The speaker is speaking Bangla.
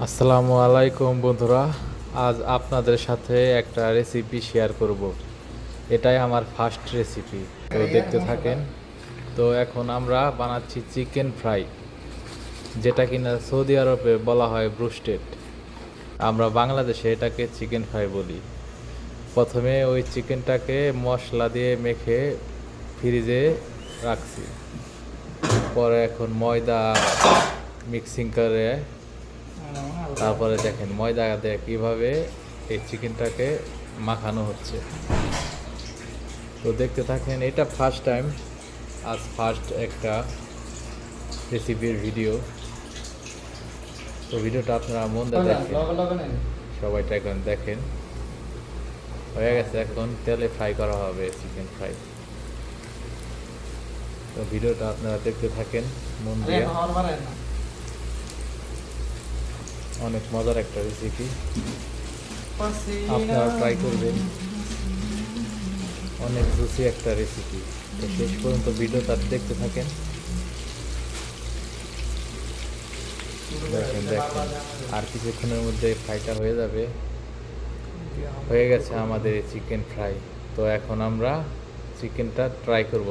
আসসালামু আলাইকুম বন্ধুরা। আজ আপনাদের সাথে একটা রেসিপি শেয়ার করব। এটাই আমার ফার্স্ট রেসিপি, তো দেখতে থাকেন। তো এখন আমরা বানাচ্ছি চিকেন ফ্রাই, যেটা কিনা সৌদি আরবে বলা হয় ব্রুস্টেড। আমরা বাংলাদেশে এটাকে চিকেন ফ্রাই বলি। প্রথমে ওই চিকেনটাকে মশলা দিয়ে মেখে ফ্রিজে রাখছি। পরে এখন ময়দা মিক্সিং করে, তারপরে দেখেন ময়দা দিয়ে কীভাবে এই চিকেনটাকে মাখানো হচ্ছে। তো দেখতে থাকেন, এটা ফার্স্ট টাইম, আজ ফার্স্ট একটা রেসিপির ভিডিও। তো ভিডিওটা আপনারা মন দিয়ে দেখেন, সবাই ট্রাই করেন। দেখেন হয়ে গেছে, এখন তেলে ফ্রাই করা হবে চিকেন ফ্রাই। তো ভিডিওটা আপনারা দেখতে থাকেন মন দিয়ে। অনেক মজার একটা রেসিপি, আপনারা ট্রাই করবেন। অনেক রুচি একটা রেসিপি। তো শেষ পর্যন্ত ভিডিওটা দেখতে থাকেন। দেখেন দেখেন আর কিছুক্ষণের মধ্যে ফ্রাইটা হয়ে যাবে। হয়ে গেছে আমাদের চিকেন ফ্রাই। তো এখন আমরা চিকেনটা ট্রাই করব।